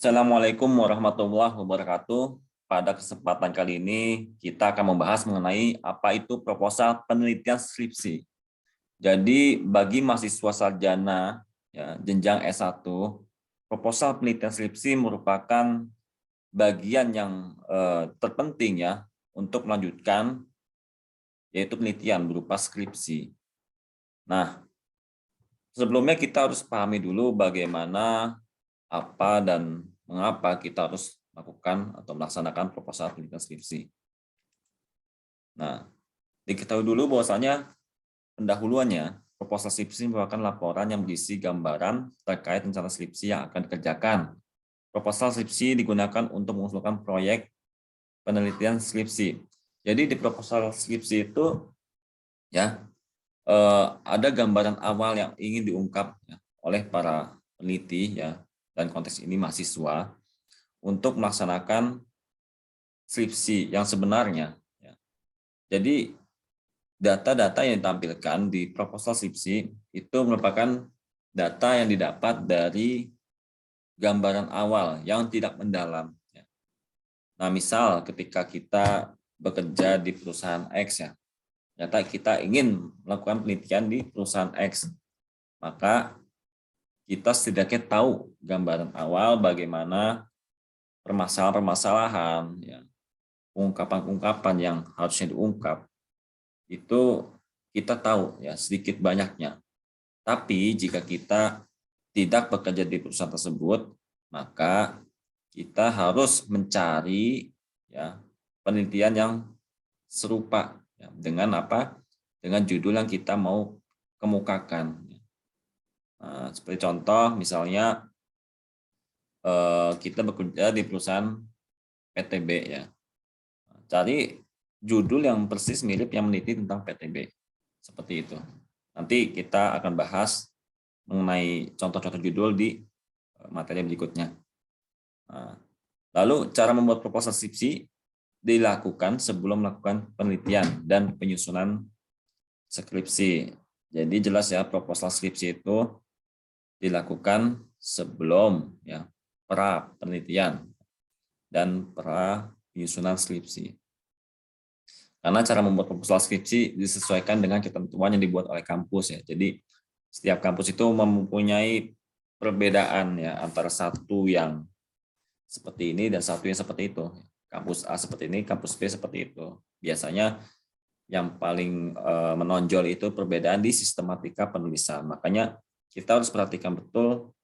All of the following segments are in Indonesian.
Assalamualaikum warahmatullahi wabarakatuh. Pada kesempatan kali ini kita akan membahas mengenai apa itu proposal penelitian skripsi. Jadi bagi mahasiswa sarjana ya, jenjang S1, proposal penelitian skripsi merupakan bagian yang terpenting ya untuk melanjutkan yaitu penelitian berupa skripsi. Nah, sebelumnya kita harus pahami dulu bagaimana apa dan mengapa kita harus melakukan atau melaksanakan proposal penelitian skripsi. Nah, diketahui dulu bahwasanya pendahuluannya proposal skripsi merupakan laporan yang berisi gambaran terkait rencana skripsi yang akan dikerjakan. Proposal skripsi digunakan untuk mengusulkan proyek penelitian skripsi. Jadi di proposal skripsi itu ya ada gambaran awal yang ingin diungkap ya, oleh para peneliti ya, dan konteks ini mahasiswa untuk melaksanakan skripsi yang sebenarnya. Ya. Jadi data-data yang ditampilkan di proposal skripsi itu merupakan data yang didapat dari gambaran awal yang tidak mendalam. Ya. Nah, misal ketika kita bekerja di perusahaan X ya, ternyata kita ingin melakukan penelitian di perusahaan X, maka kita setidaknya tahu gambaran awal bagaimana permasalahan-permasalahan, ya, ungkapan-ungkapan yang harusnya diungkap, itu kita tahu ya sedikit banyaknya. Tapi jika kita tidak bekerja di perusahaan tersebut, maka kita harus mencari ya penelitian yang serupa ya, dengan apa? Dengan judul yang kita mau kemukakan. Nah, seperti contoh misalnya kita bekerja di perusahaan PTB ya. Cari judul yang persis mirip yang meneliti tentang PTB. Seperti itu. Nanti kita akan bahas mengenai contoh-contoh judul di materi berikutnya. Nah, lalu cara membuat proposal skripsi dilakukan sebelum melakukan penelitian dan penyusunan skripsi. Jadi jelas ya proposal skripsi itu dilakukan sebelum ya pra penelitian dan pra penyusunan skripsi. Karena cara membuat proposal skripsi disesuaikan dengan ketentuan yang dibuat oleh kampus ya. Jadi setiap kampus itu mempunyai perbedaan ya antara satu yang seperti ini dan satu yang seperti itu. Kampus A seperti ini, kampus B seperti itu. Biasanya yang paling menonjol itu perbedaan di sistematika penulisan. Makanya kita harus perhatikan betul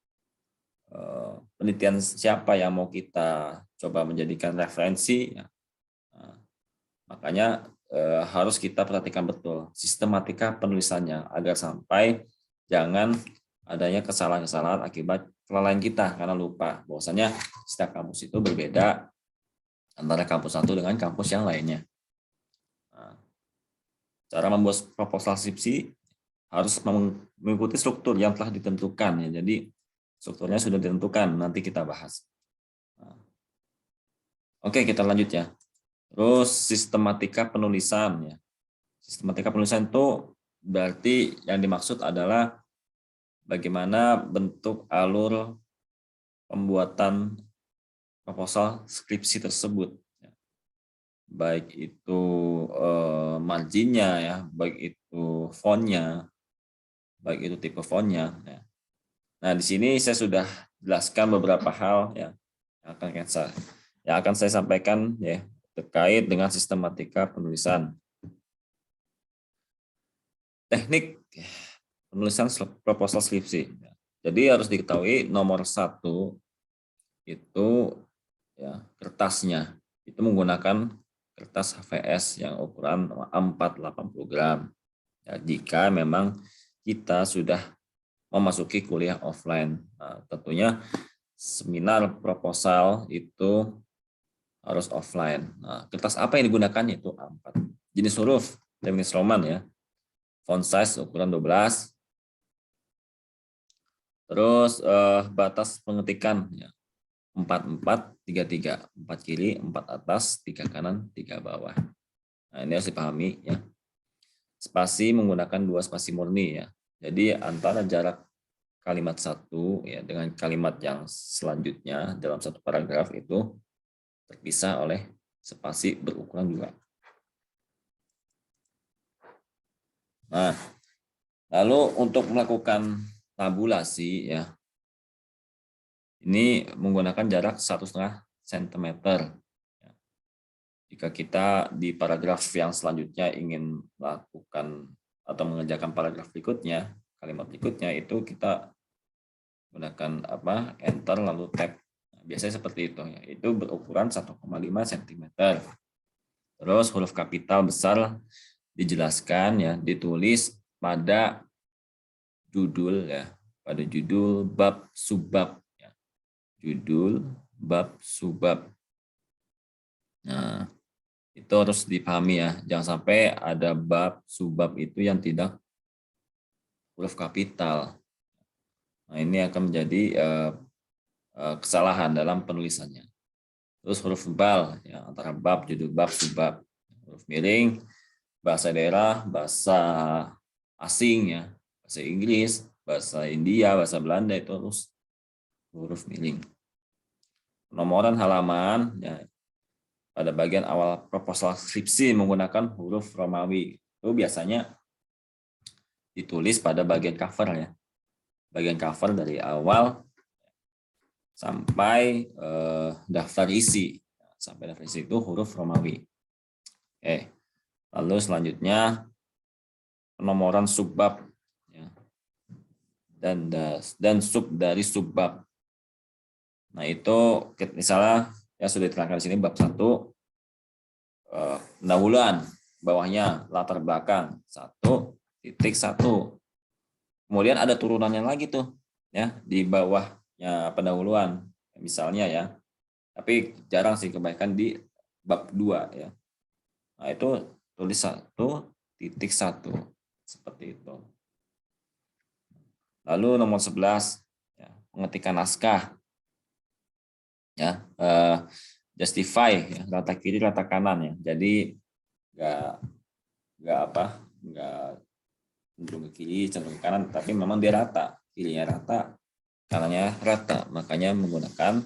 penelitian siapa yang mau kita coba menjadikan referensi. Ya. Makanya harus kita perhatikan betul sistematika penulisannya agar sampai jangan adanya kesalahan-kesalahan akibat kelalaian kita karena lupa bahwasanya setiap kampus itu berbeda antara kampus satu dengan kampus yang lainnya. Nah, cara membuat proposal skripsi harus mengikuti struktur yang telah ditentukan ya. Jadi strukturnya sudah ditentukan, nanti kita bahas. Nah, oke, kita lanjut ya. Terus sistematika penulisan ya. Sistematika penulisan itu berarti yang dimaksud adalah bagaimana bentuk alur pembuatan proposal skripsi tersebut. Baik itu marginnya ya, baik itu fontnya, baik itu tipe fontnya. Ya. Nah, di sini saya sudah jelaskan beberapa hal ya yang akan saya sampaikan ya terkait dengan sistematika penulisan. Teknik penulisan proposal skripsi. Jadi harus diketahui nomor 1 itu ya kertasnya. Itu menggunakan kertas HVS yang ukuran 480 gram. Ya, jika memang kita sudah memasuki kuliah offline. Nah, tentunya seminar proposal itu harus offline. Nah, kertas apa yang digunakan yaitu A4. Jenis huruf Times Roman ya. Font size ukuran 12. Terus batas pengetikan ya. 4433, 4 kiri, 4 atas, 3 kanan, 3 bawah. Nah, ini harus dipahami ya. Spasi menggunakan 2 spasi murni ya. Jadi antara jarak kalimat satu ya dengan kalimat yang selanjutnya dalam satu paragraf itu terpisah oleh spasi berukuran 2. Nah, lalu untuk melakukan tabulasi ya, ini menggunakan jarak 1,5 cm. Jika kita di paragraf yang selanjutnya ingin melakukan atau mengerjakan paragraf berikutnya, kalimat berikutnya itu kita gunakan enter lalu tab. Nah, biasanya seperti itu ya. Itu berukuran 1,5 cm. Terus huruf kapital besar dijelaskan ya, ditulis pada judul ya, pada judul bab subbab ya. Judul bab subbab. Nah, itu harus dipahami ya, jangan sampai ada bab subbab itu yang tidak huruf kapital. Nah, ini akan menjadi kesalahan dalam penulisannya. Terus huruf bal ya, antara bab, judul bab, subbab. Huruf miring, bahasa daerah, bahasa asing ya, bahasa Inggris, bahasa India, bahasa Belanda itu harus huruf miring. Penomoran halaman ya, pada bagian awal proposal skripsi menggunakan huruf Romawi. Itu biasanya ditulis pada bagian cover ya. Bagian cover dari awal sampai daftar isi. Sampai daftar isi itu huruf Romawi. Oke. Lalu selanjutnya penomoran subbab ya. Dan sub dari subbab. Nah, itu misalnya ya sudah diterangkan di sini bab 1 pendahuluan, bawahnya latar belakang 1.1. Kemudian ada turunannya lagi tuh ya di bawahnya pendahuluan misalnya ya. Tapi jarang sih, kebaikan di bab 2 ya. Nah, itu tulis 1.1 seperti itu. Lalu nomor 11 ya, pengetikan naskah ya, justify ya, rata kiri rata kanan ya. Jadi nggak cenderung ke kiri cenderung ke kanan, tapi memang dia rata, kirinya rata kanannya rata, makanya menggunakan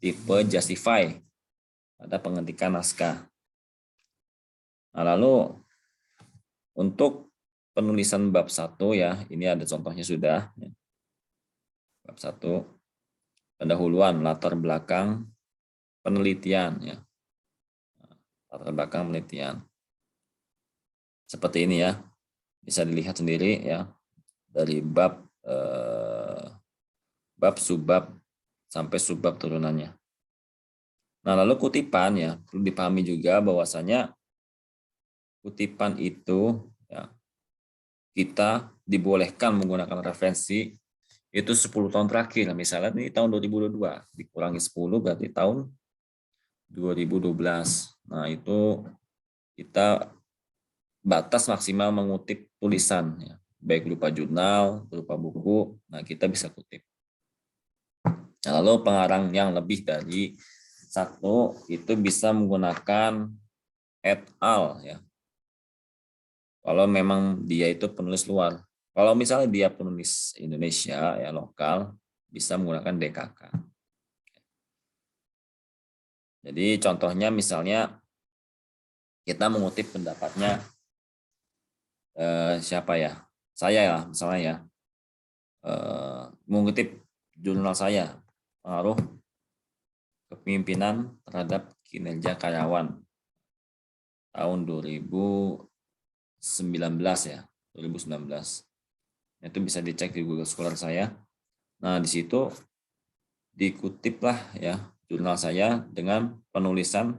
tipe justify pada pengetikan naskah. Nah, lalu untuk penulisan bab 1 ya, ini ada contohnya sudah ya. Bab 1 pendahuluan, latar belakang penelitian ya. Latar belakang penelitian. Seperti ini ya. Bisa dilihat sendiri ya. Dari bab subbab sampai subbab turunannya. Nah, lalu kutipan ya, perlu dipahami juga bahwasanya kutipan itu ya, kita dibolehkan menggunakan referensi itu 10 tahun terakhir. Misalnya ini tahun 2022, dikurangi 10 berarti tahun 2012. Nah, itu kita batas maksimal mengutip tulisan ya, baik berupa jurnal, berupa buku. Nah, kita bisa kutip. Nah, lalu pengarang yang lebih dari 1 itu bisa menggunakan et al ya. Kalau memang dia itu penulis luar. Kalau misalnya dia penulis Indonesia ya lokal, bisa menggunakan DKK. Jadi contohnya misalnya kita mengutip pendapatnya siapa ya? Saya ya, misalnya ya. Mengutip jurnal saya, pengaruh kepemimpinan terhadap kinerja karyawan tahun 2019 ya, 2019. Itu bisa dicek di Google Scholar saya. Nah, di situ dikutiplah ya jurnal saya dengan penulisan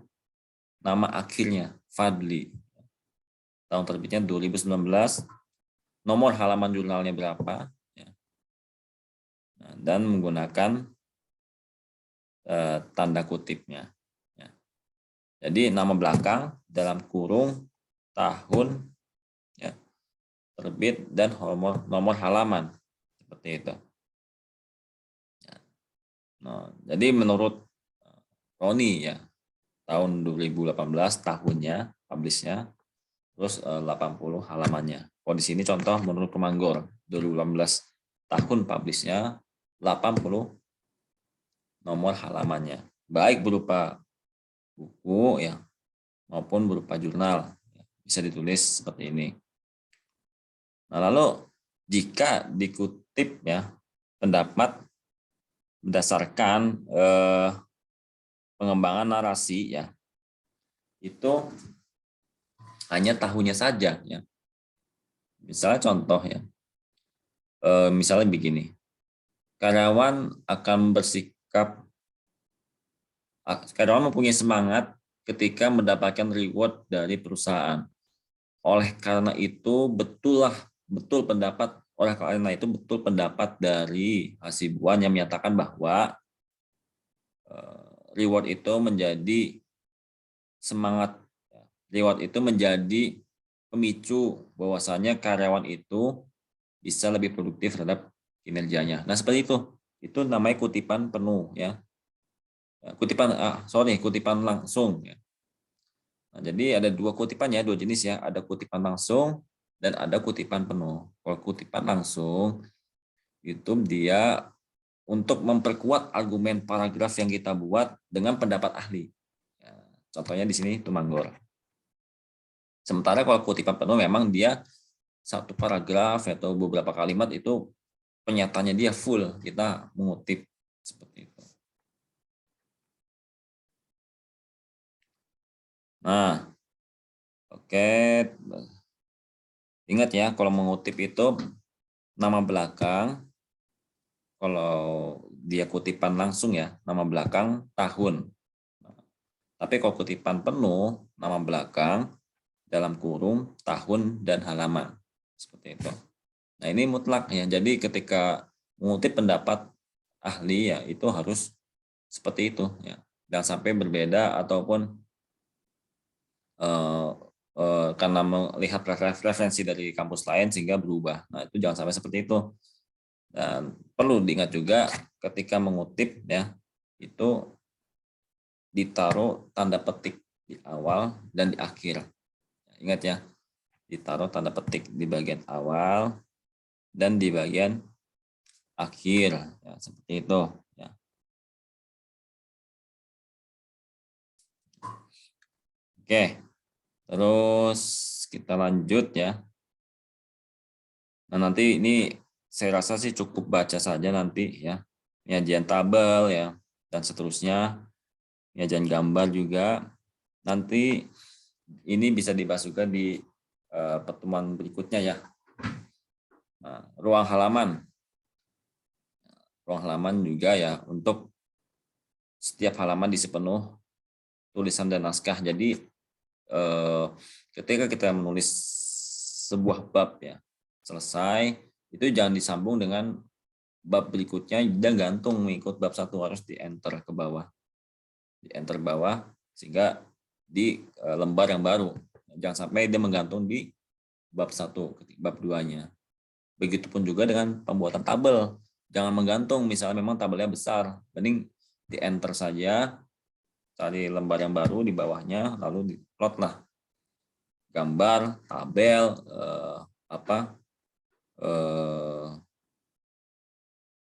nama akhirnya Fadli. Tahun terbitnya 2019, nomor halaman jurnalnya berapa ya. Nah, dan menggunakan tanda kutipnya ya. Jadi nama belakang dalam kurung tahun ya, terbit dan nomor halaman seperti itu. Nah, jadi menurut Roni ya tahun 2018 tahunnya publishnya, terus 80 halamannya. Kalau di sini contoh menurut Kemanggor 2018 tahun publishnya, 80 nomor halamannya. Baik berupa buku ya maupun berupa jurnal. Bisa ditulis seperti ini. Nah, lalu jika dikutip ya pendapat berdasarkan pengembangan narasi ya, itu hanya tahunnya saja ya. Misalnya contoh ya, misalnya begini, karyawan mempunyai semangat ketika mendapatkan reward dari perusahaan. Oleh karena itu betul pendapat dari Hasibuan yang menyatakan bahwa reward itu menjadi semangat, reward itu menjadi pemicu bahwasanya karyawan itu bisa lebih produktif terhadap kinerjanya. Nah, seperti itu namanya kutipan penuh ya. Kutipan langsung ya. Nah, jadi ada dua kutipan ya, dua jenis ya, ada kutipan langsung dan ada kutipan penuh. Kalau kutipan langsung itu dia untuk memperkuat argumen paragraf yang kita buat dengan pendapat ahli. Ya, contohnya di sini Tumanggor. Sementara kalau kutipan penuh memang dia satu paragraf atau beberapa kalimat itu pernyataannya dia full, kita mengutip seperti itu. Nah, oke. Ingat ya, kalau mengutip itu nama belakang, kalau dia kutipan langsung ya, nama belakang tahun. Tapi kalau kutipan penuh, nama belakang dalam kurung tahun dan halaman. Seperti itu. Nah, ini mutlak ya. Jadi ketika mengutip pendapat ahli ya, itu harus seperti itu ya. Jangan sampai berbeda ataupun karena melihat referensi dari kampus lain sehingga berubah. Nah, itu jangan sampai seperti itu. Dan perlu diingat juga ketika mengutip ya, itu ditaruh tanda petik di awal dan di akhir. Ingat ya, ditaruh tanda petik di bagian awal dan di bagian akhir ya, seperti itu ya. Oke, terus kita lanjut ya. Nah, nanti ini saya rasa sih cukup baca saja nanti ya. Penyajian tabel ya dan seterusnya. Penyajian gambar juga. Nanti ini bisa dibahas juga di pertemuan berikutnya ya. Nah, ruang halaman juga ya, untuk setiap halaman diisi penuh tulisan dan naskah. Jadi ketika kita menulis sebuah bab ya selesai, itu jangan disambung dengan bab berikutnya dan gantung mengikut bab satu, harus di enter ke bawah, sehingga di lembar yang baru. Jangan sampai dia menggantung di bab satu, bab 2-nya. Begitupun juga dengan pembuatan tabel. Jangan menggantung, misalnya memang tabelnya besar, mending di enter saja, cari lembar yang baru di bawahnya, lalu di plot lah gambar, tabel,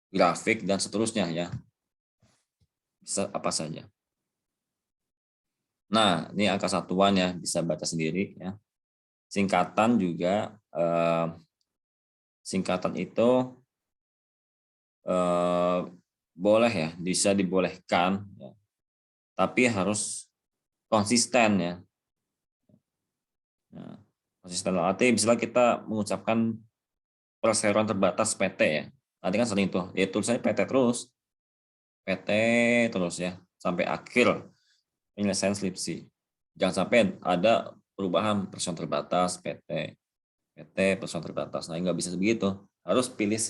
grafik dan seterusnya ya, bisa apa saja. Nah, ini angka satuan ya, bisa baca sendiri ya. Singkatan juga, singkatan itu boleh ya, bisa dibolehkan ya. Tapi harus konsisten ya. Nah, konsisten arti misalnya kita mengucapkan perseroan terbatas PT ya. Nanti kan sering tuh, ya tulisannya PT terus ya sampai akhir penyelesaian skripsi. Jangan sampai ada perubahan perseroan terbatas PT perseroan terbatas. Nah, nggak bisa begitu. Harus pilih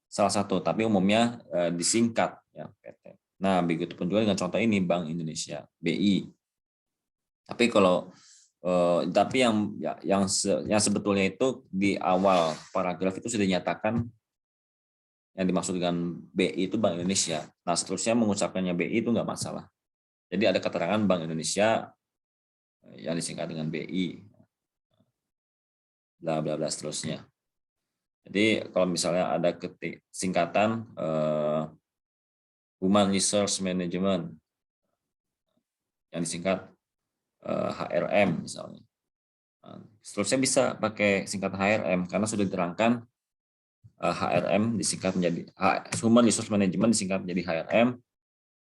salah satu, tapi umumnya disingkat ya PT. Nah, begitu pun juga dengan contoh ini Bank Indonesia, BI. Tapi kalau yang sebetulnya itu di awal paragraf itu sudah dinyatakan yang dimaksud dengan BI itu Bank Indonesia. Nah, seterusnya mengucapkannya BI itu nggak masalah. Jadi ada keterangan Bank Indonesia yang disingkat dengan BI, bla bla bla seterusnya. Jadi kalau misalnya ada singkatan Human Resource Management yang disingkat HRM misalnya. Seterusnya bisa pakai singkatan HRM karena sudah diterangkan HRM disingkat menjadi Human Resource Management disingkat menjadi HRM.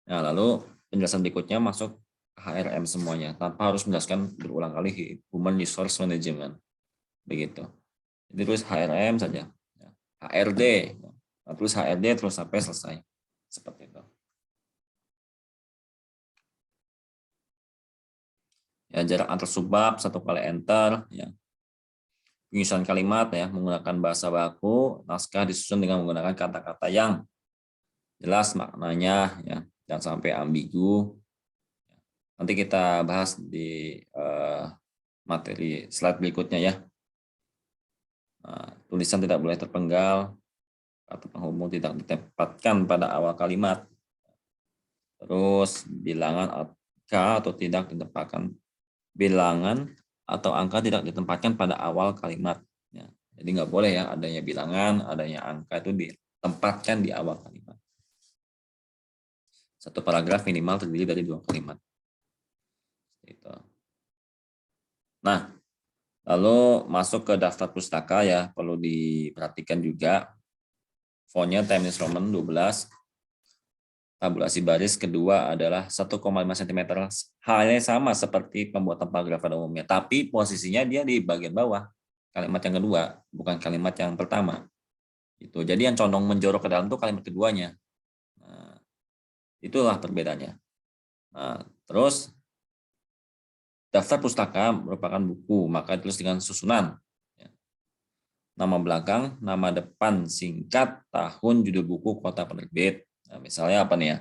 Nah, lalu penjelasan berikutnya masuk HRM semuanya tanpa harus menjelaskan berulang kali Human Resource Management. Begitu. Jadi terus HRM saja. HRD. Nah, terus HRD terus sampai selesai. Seperti itu. Ya, jarak antar subbab 1 kali enter ya. Penyusunan kalimat ya menggunakan bahasa baku, naskah disusun dengan menggunakan kata-kata yang jelas maknanya ya, jangan sampai ambigu. Nanti kita bahas di materi slide berikutnya ya. Nah, tulisan tidak boleh terpenggal, kata penghubung tidak ditempatkan pada awal kalimat. Terus bilangan angka atau tidak ditempatkan pada awal kalimat. Ya, jadi nggak boleh ya adanya bilangan, adanya angka itu ditempatkan di awal kalimat. Satu paragraf minimal terdiri dari 2 kalimat. Gitu. Nah, lalu masuk ke daftar pustaka ya, perlu diperhatikan juga. Fontnya Times New Roman 12. Tabulasi baris kedua adalah 1,5 cm. Halnya sama seperti pembuatan paragraf pada umumnya, tapi posisinya dia di bagian bawah. Kalimat yang kedua, bukan kalimat yang pertama. Itu. Jadi yang condong menjorok ke dalam itu kalimat keduanya. Nah, itulah perbedaannya. Nah, terus daftar pustaka merupakan buku, maka ditulis dengan susunan. Nama belakang, nama depan singkat, tahun, judul buku, kota penerbit. Nah, misalnya apa nih ya?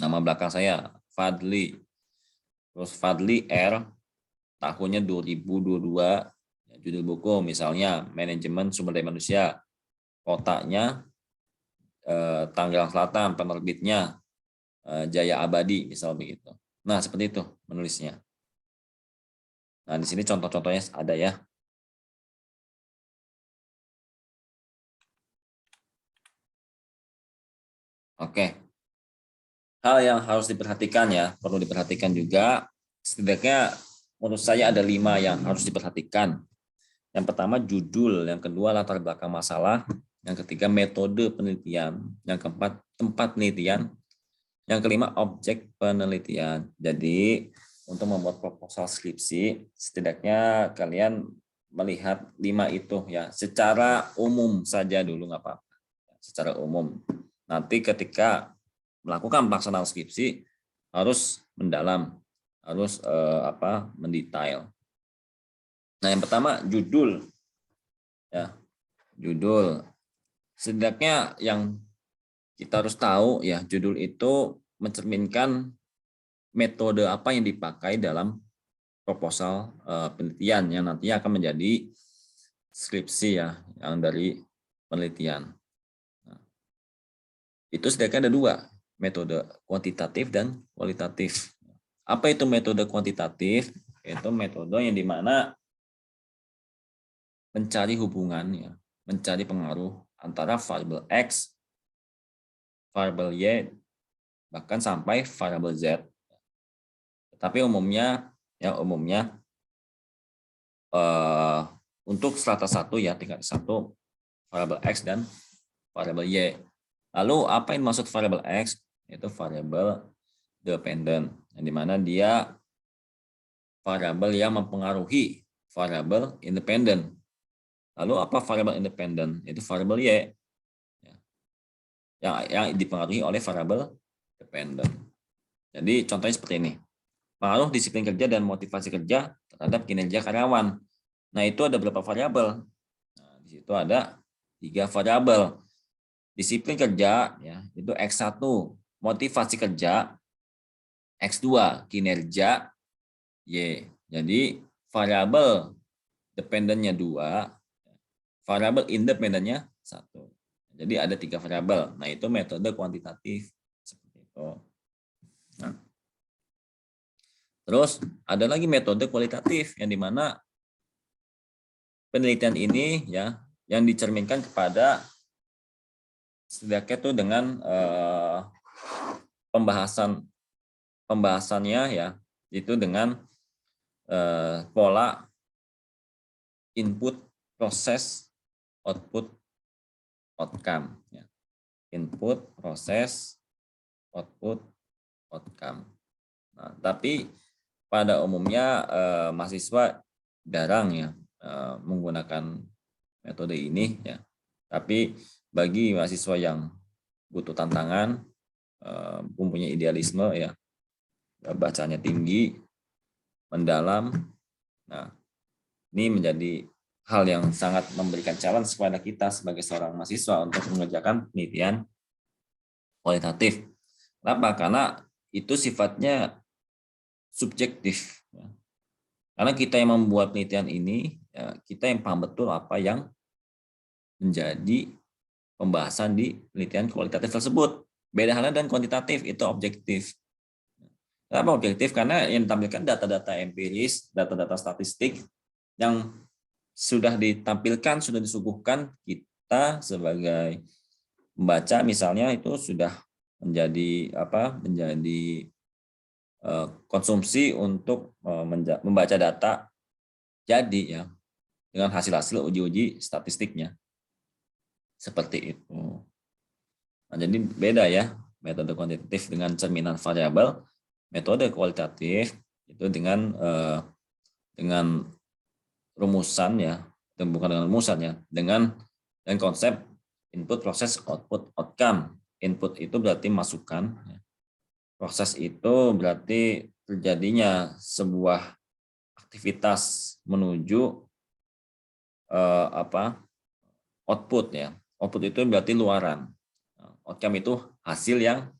Nama belakang saya Fadli. Terus Fadli R, tahunnya 2022. Judul buku misalnya Manajemen Sumber Daya Manusia. Kotanya Tangerang Selatan, penerbitnya Jaya Abadi, misal begitu. Nah, seperti itu menulisnya. Nah, di sini contoh-contohnya ada ya. Oke. Hal yang harus diperhatikan ya, perlu diperhatikan juga. Setidaknya menurut saya ada 5 yang harus diperhatikan. Yang pertama judul, yang kedua latar belakang masalah, yang ketiga metode penelitian, yang keempat tempat penelitian, yang kelima objek penelitian. Jadi untuk membuat proposal skripsi, setidaknya kalian melihat 5 itu ya, secara umum saja dulu nggak apa-apa. Secara umum. Nanti ketika melakukan pelaksanaan skripsi harus mendalam, harus mendetail. Nah, yang pertama judul. Ya, judul. Setidaknya yang kita harus tahu ya, judul itu mencerminkan metode apa yang dipakai dalam proposal penelitian yang nantinya akan menjadi skripsi ya, yang dari penelitian. Nah, itu setidaknya ada 2, metode kuantitatif dan kualitatif. Apa itu metode kuantitatif? Itu metode yang dimana mencari hubungan ya, mencari pengaruh antara variabel X, variabel Y, bahkan sampai variabel Z. Tapi umumnya untuk strata 1 ya, tingkat 1 variabel X dan variabel Y. Lalu apa yang maksud variabel X? Itu variabel dependent, yang dimana dia variabel yang mempengaruhi variabel independen. Lalu apa variabel independen? Itu variabel Y yang dipengaruhi oleh variabel dependent. Jadi contohnya seperti ini. Pengaruh disiplin kerja dan motivasi kerja terhadap kinerja karyawan. Nah, itu ada berapa variabel? Nah, di situ ada 3 variabel. Disiplin kerja ya, itu X1, motivasi kerja X2, kinerja Y. Jadi variabel dependennya 2, variabel independennya 1. Jadi ada 3 variabel. Nah, itu metode kuantitatif seperti itu. Nah, terus ada lagi metode kualitatif yang dimana penelitian ini ya yang dicerminkan kepada setidaknya itu dengan pembahasannya ya, itu dengan pola input, proses, output, outcome. Ya. Input, proses, output, outcome. Nah, tapi pada umumnya mahasiswa jarang ya menggunakan metode ini ya. Tapi bagi mahasiswa yang butuh tantangan, mempunyai idealisme ya, bacanya tinggi, mendalam. Nah, ini menjadi hal yang sangat memberikan challenge kepada kita sebagai seorang mahasiswa untuk mengerjakan penelitian kualitatif. Kenapa? Karena itu sifatnya subjektif. Karena kita yang membuat penelitian ini, ya, kita yang paham betul apa yang menjadi pembahasan di penelitian kualitatif tersebut. Beda halnya dengan kuantitatif, itu objektif. Kenapa objektif? Karena yang ditampilkan data-data empiris, data-data statistik yang sudah ditampilkan, sudah disuguhkan, kita sebagai pembaca misalnya itu sudah menjadi konsumsi untuk membaca data jadi ya dengan hasil-hasil uji-uji statistiknya seperti itu. Nah, jadi beda ya metode kuantitatif dengan cerminan variabel, metode kualitatif itu dengan rumusan ya, dan bukan dengan rumusan ya, dengan konsep input, proses, output, outcome. Input itu berarti masukan, proses itu berarti terjadinya sebuah aktivitas menuju output ya. Output itu berarti luaran. Outcome itu hasil yang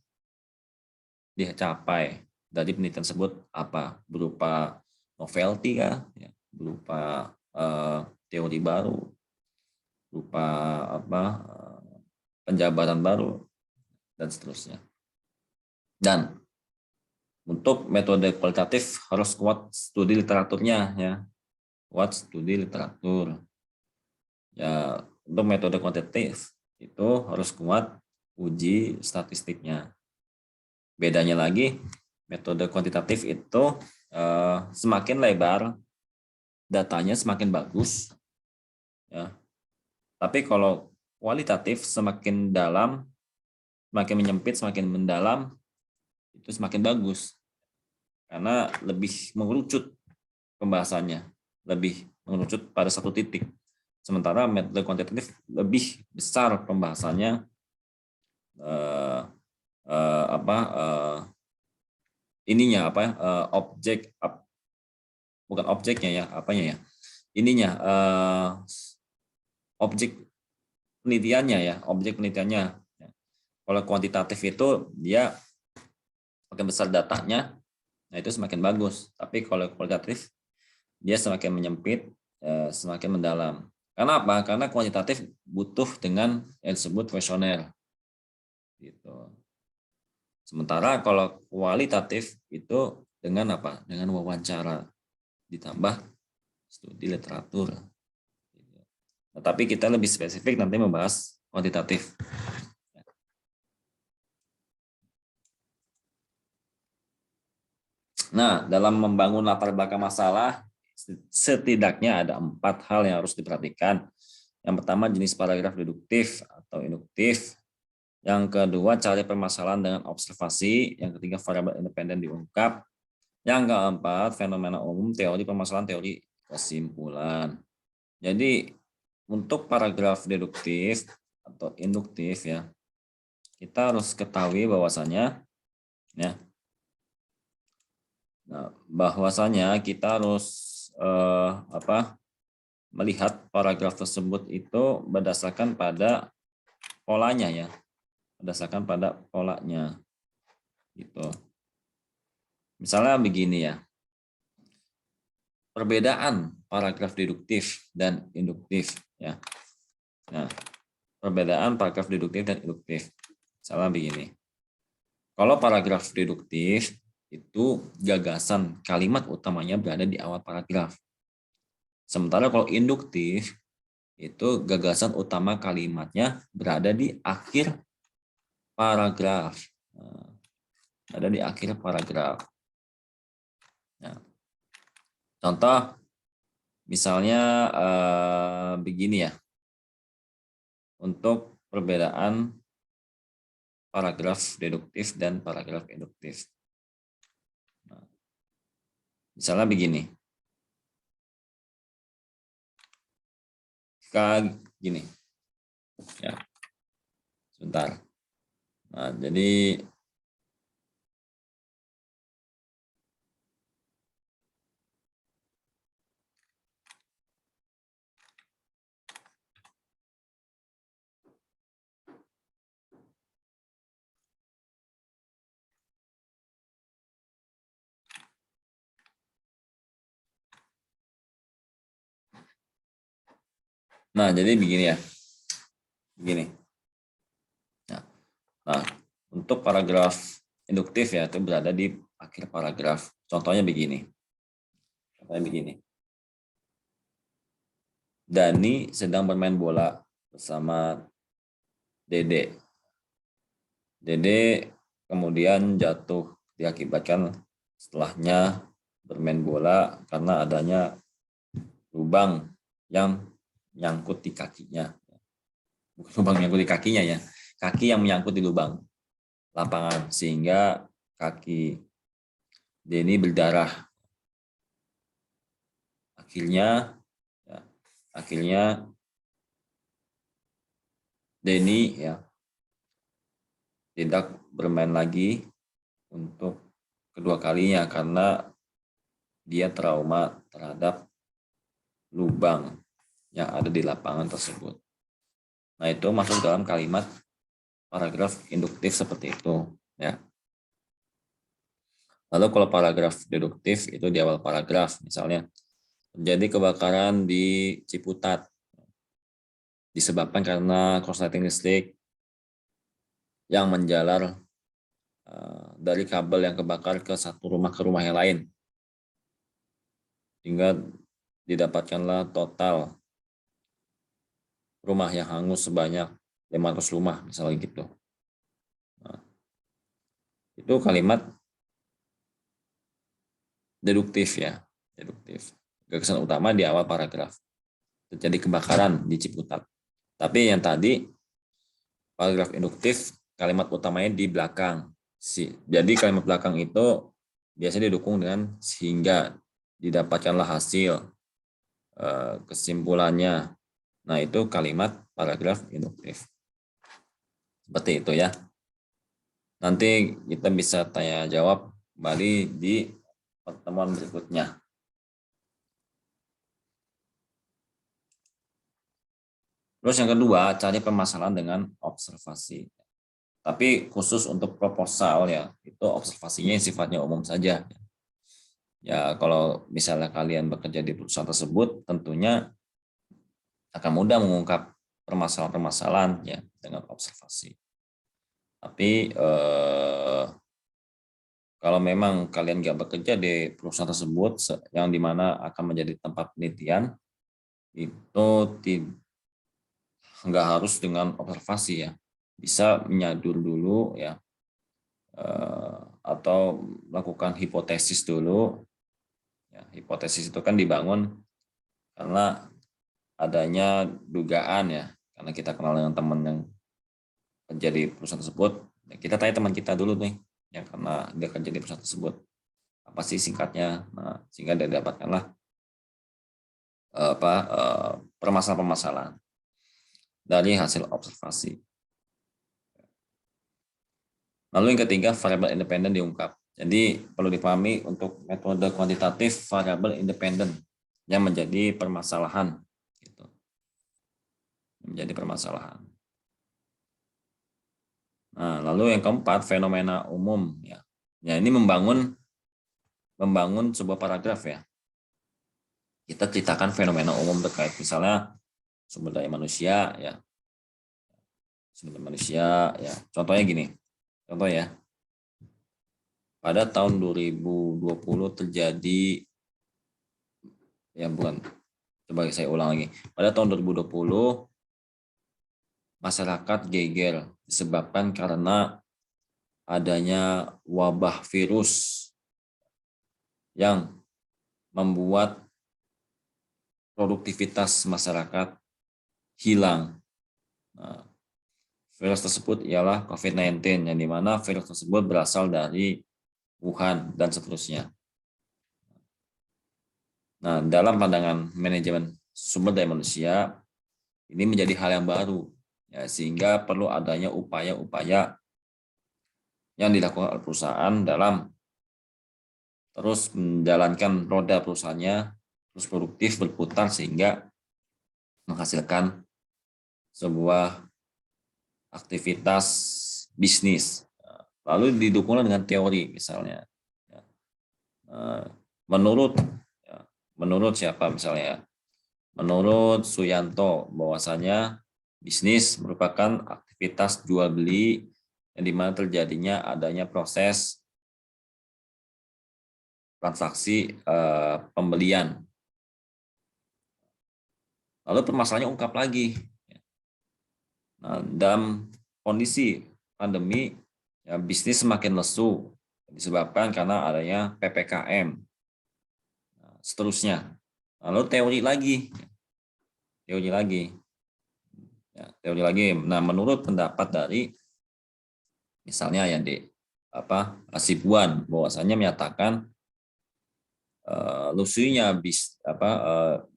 dicapai dari penelitian tersebut apa, berupa novelty ya, berupa teori baru, berupa penjabaran baru dan seterusnya. Dan untuk metode kualitatif harus kuat studi literaturnya ya, kuat studi literatur. Ya, untuk metode kuantitatif itu harus kuat uji statistiknya. Bedanya lagi, metode kuantitatif itu semakin lebar datanya semakin bagus ya. Tapi kalau kualitatif semakin dalam, semakin menyempit, semakin mendalam, itu semakin bagus. Karena lebih mengerucut pembahasannya, lebih mengerucut pada satu titik. Sementara metode kuantitatif lebih besar pembahasannya, objek, bukan objeknya ya, apanya ya, ininya objek penelitiannya ya, objek penelitiannya. Kalau kuantitatif itu dia semakin besar datanya, nah itu semakin bagus. Tapi kalau kualitatif dia semakin menyempit, semakin mendalam. Karena apa? Karena kuantitatif butuh dengan yang disebut kuesioner. Gitu. Sementara kalau kualitatif itu dengan apa? Dengan wawancara ditambah studi literatur. Nah, tapi kita lebih spesifik nanti membahas kuantitatif. Nah, dalam membangun latar belakang masalah, setidaknya ada 4 hal yang harus diperhatikan. Yang pertama, jenis paragraf deduktif atau induktif. Yang kedua, cari permasalahan dengan observasi. Yang ketiga, variabel independen diungkap. Yang keempat, fenomena umum, teori permasalahan, teori kesimpulan. Jadi, untuk paragraf deduktif atau induktif ya, kita harus ketahui bahwasannya ya, bahwasanya kita harus melihat paragraf tersebut itu berdasarkan pada polanya ya, berdasarkan pada polanya gitu. Misalnya begini ya, perbedaan paragraf deduktif dan induktif ya. Nah, perbedaan paragraf deduktif dan induktif. Misalnya begini, kalau paragraf deduktif itu gagasan kalimat utamanya berada di awal paragraf. Sementara kalau induktif itu gagasan utama kalimatnya berada di akhir paragraf. Nah, ada di akhir paragraf. Nah, contoh misalnya begini ya, untuk perbedaan paragraf deduktif dan paragraf induktif. Nah, misalnya begini, kayak gini, ya, sebentar. Nah, jadi begini ya, begini. Nah, untuk paragraf induktif ya itu berada di akhir paragraf. Contohnya begini. Dani sedang bermain bola bersama Dede. Dede kemudian jatuh diakibatkan setelahnya bermain bola karena adanya lubang yang nyangkut di kakinya. Bukan lubang yang nyangkut di kakinya ya, kaki yang menyangkut di lubang lapangan sehingga kaki Deni berdarah. Akhirnya Deni ya tidak bermain lagi untuk kedua kalinya karena dia trauma terhadap lubang yang ada di lapangan tersebut. Nah, itu masuk dalam kalimat paragraf induktif seperti itu ya. Lalu kalau paragraf deduktif itu di awal paragraf, misalnya terjadi kebakaran di Ciputat disebabkan karena korsleting listrik yang menjalar dari kabel yang kebakar ke satu rumah ke rumah yang lain, hingga didapatkanlah total rumah yang hangus sebanyak 500 rumah, misalnya gitu. Nah, itu kalimat deduktif ya, deduktif. Gagasan utama di awal paragraf. Terjadi kebakaran di Ciputat. Tapi yang tadi paragraf induktif kalimat utamanya di belakang. Jadi kalimat belakang itu biasanya didukung dengan sehingga didapatkanlah hasil kesimpulannya. Nah, itu kalimat paragraf induktif. Seperti itu ya. Nanti kita bisa tanya jawab kembali di pertemuan berikutnya. Terus yang kedua, cari permasalahan dengan observasi. Tapi khusus untuk proposal ya, itu observasinya yang sifatnya umum saja. Ya, kalau misalnya kalian bekerja di perusahaan tersebut, tentunya akan mudah mengungkap permasalahan-permasalahan ya dengan observasi. Tapi kalau memang kalian nggak bekerja di perusahaan tersebut yang dimana akan menjadi tempat penelitian, itu nggak harus dengan observasi ya, bisa menyadur dulu ya, atau melakukan hipotesis dulu. Ya, hipotesis itu kan dibangun karena adanya dugaan ya, karena kita kenal dengan teman yang kerja di perusahaan tersebut, ya kita tanya teman kita dulu nih, ya karena dia kerja di perusahaan tersebut, apa sih singkatnya, nah sehingga dia dapatkanlah permasalahan-permasalahan dari hasil observasi. Lalu yang ketiga, variabel independen diungkap. Jadi perlu dipahami untuk metode kuantitatif variabel independen yang menjadi permasalahan, gitu. Menjadi permasalahan. Nah, lalu yang keempat, fenomena umum ya. Ya, ini membangun sebuah paragraf ya. Kita ceritakan fenomena umum terkait misalnya sumber daya manusia ya. Sumber daya manusia ya. Contohnya gini. Contoh ya. Pada tahun 2020 terjadi ya bukan Coba saya ulang lagi. Pada tahun 2020, masyarakat geger disebabkan karena adanya wabah virus yang membuat produktivitas masyarakat hilang. Nah, virus tersebut ialah COVID-19, yang dimana virus tersebut berasal dari Wuhan dan seterusnya. Nah, dalam pandangan manajemen sumber daya manusia, ini menjadi hal yang baru, ya, sehingga perlu adanya upaya-upaya yang dilakukan oleh perusahaan dalam terus menjalankan roda perusahaannya terus produktif berputar sehingga menghasilkan sebuah aktivitas bisnis. Lalu didukung dengan teori misalnya. Menurut menurut siapa misalnya ya? Menurut Suyanto bahwasanya bisnis merupakan aktivitas jual beli yang dimana terjadinya adanya proses transaksi pembelian. Lalu permasalahannya ungkap lagi. Nah, dalam kondisi pandemi, ya, bisnis semakin lesu disebabkan karena adanya PPKM. Nah, seterusnya. Lalu teori lagi. Ya, teori lagi. Nah, menurut pendapat dari misalnya yang di Sibuan bahwasanya menyatakan lusunya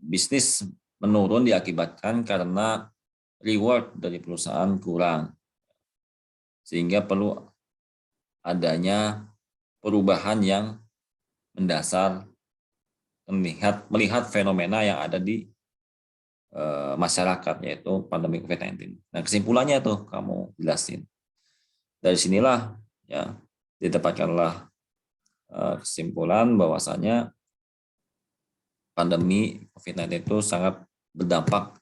bisnis menurun diakibatkan karena reward dari perusahaan kurang, sehingga perlu adanya perubahan yang mendasar melihat fenomena yang ada di masyarakat, yaitu pandemi COVID-19. Nah, kesimpulannya tuh kamu jelasin. Dari sinilah ya didapatkanlah kesimpulan bahwasanya pandemi COVID-19 itu sangat berdampak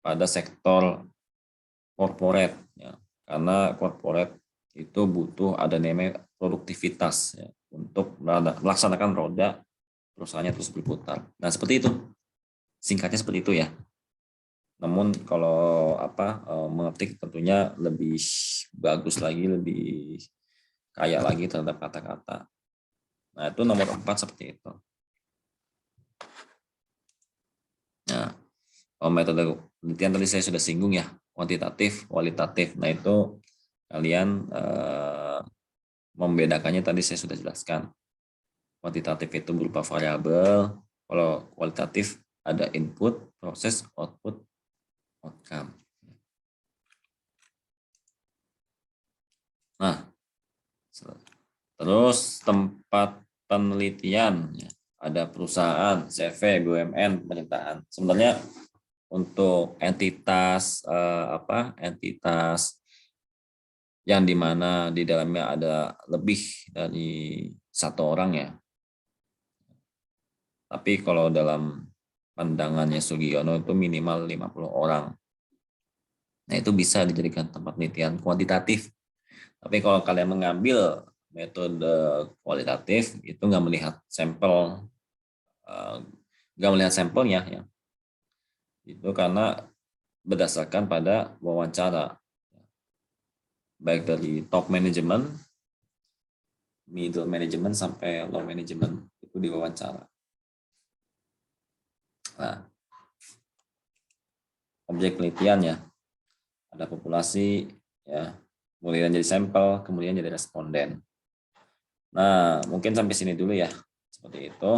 pada sektor corporate, ya, karena corporate itu butuh ada namanya produktivitas, ya, untuk melaksanakan roda perusahaannya terus berputar. Nah, seperti itu, singkatnya seperti itu ya. Namun kalau mengetik tentunya lebih bagus lagi, lebih kaya lagi terhadap kata-kata. Nah, itu nomor 4 seperti itu. Nah, metode penelitian tadi saya sudah singgung ya, kuantitatif, kualitatif. Nah, itu kalian membedakannya tadi saya sudah jelaskan. Kuantitatif itu berupa variabel, kalau kualitatif ada input, proses, output, outcome. Nah, terus tempat penelitian, ada perusahaan, CV, BUMN, pemerintahan. Sebenarnya untuk entitas entitas yang dimana di dalamnya ada lebih dari satu orang ya. Tapi kalau dalam pandangannya Sugiono itu minimal 50 orang. Nah, itu bisa dijadikan tempat penelitian kuantitatif. Tapi kalau kalian mengambil metode kualitatif, itu nggak melihat sampel, nggak melihat sampelnya ya. Itu karena berdasarkan pada wawancara, baik dari top management, middle management sampai low management itu diwawancara. Nah, objek penelitian ya, ada populasi ya, kemudian jadi sampel, kemudian jadi responden. Nah, mungkin sampai sini dulu ya, seperti itu.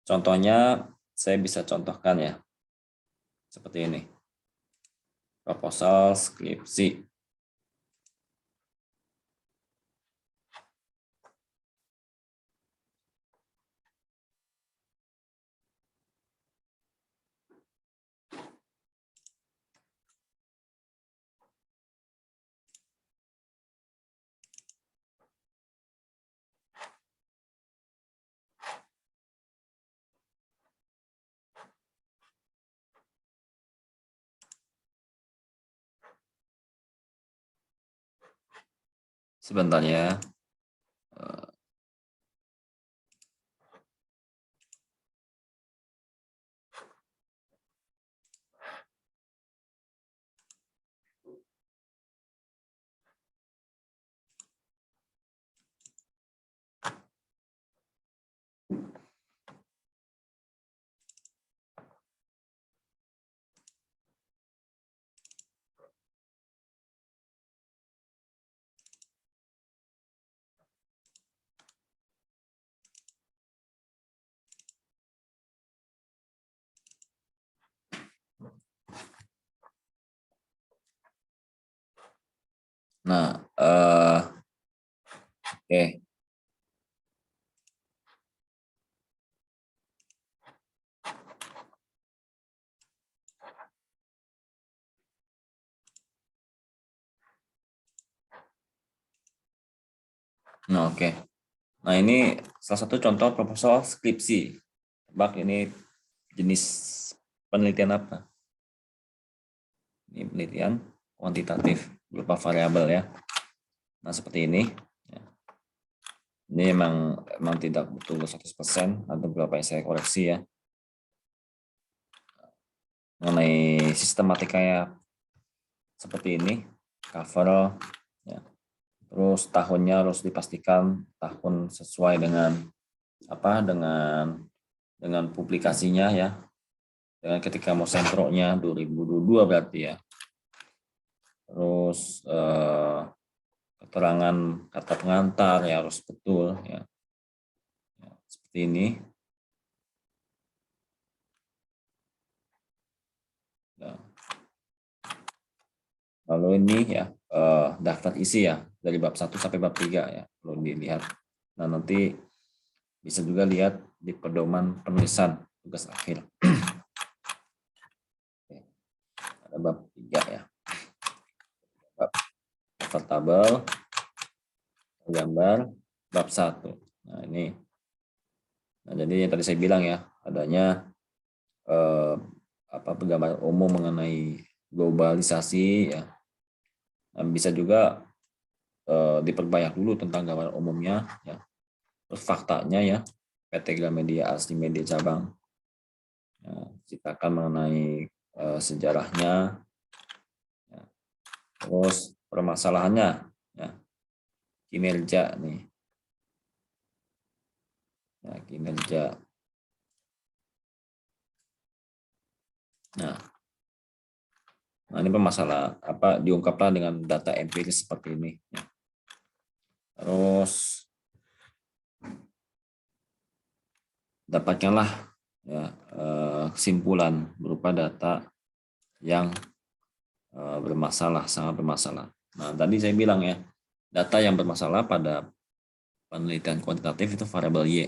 Contohnya saya bisa contohkan ya, seperti ini. Proposal skripsi. Sebentar ya. Nah, oke. Nah, oke. Nah, ini salah satu contoh proposal skripsi. Tebak ini jenis penelitian apa? Ini penelitian kuantitatif berupa variabel ya. Nah, seperti ini. Ini emang tidak betul 100%, ada beberapa yang saya koreksi ya. Mengenai sistematikanya seperti ini, cover ya. Terus tahunnya harus dipastikan tahun sesuai dengan apa dengan publikasinya ya. Dengan ketika mau sentronya 2022 berarti ya. Terus keterangan kata pengantar ya harus betul ya. Seperti ini. Nah, lalu ini ya daftar isi ya dari bab 1 sampai bab 3 ya perlu dilihat. Nah, nanti bisa juga lihat di pedoman penulisan tugas akhir. Oke. Ada bab 3 ya. Bab daftar tabel, gambar, bab 1. Nah, ini. Nah, jadi yang tadi saya bilang ya, adanya penggambaran umum mengenai globalisasi ya. Nah, bisa juga diperbanyak dulu tentang gambaran umumnya ya. Terus faktanya ya, PT Gramedia asli media cabang. Nah, ceritakan mengenai sejarahnya. Ya. Terus permasalahannya ya, kinerja nih. Ya, kinerja. Nah, ini permasalahan diungkapkan dengan data empiris seperti ini. Ya. Terus dapatkanlah ya, kesimpulan berupa data yang bermasalah, sangat bermasalah. Nah, tadi saya bilang ya, data yang bermasalah pada penelitian kuantitatif itu variabel Y,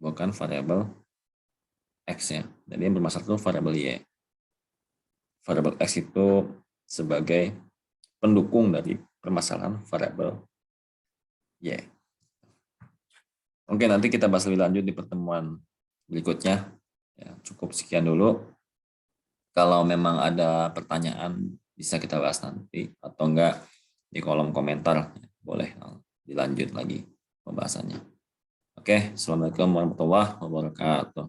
bukan variabel X ya. Jadi yang bermasalah itu variabel Y. Variabel X itu sebagai pendukung dari permasalahan variabel Y. Oke, nanti kita bahas lebih lanjut di pertemuan berikutnya. Ya, cukup sekian dulu. Kalau memang ada pertanyaan bisa kita bahas nanti atau enggak di kolom komentar. Boleh dilanjut lagi pembahasannya. Oke, assalamualaikum warahmatullahi wabarakatuh.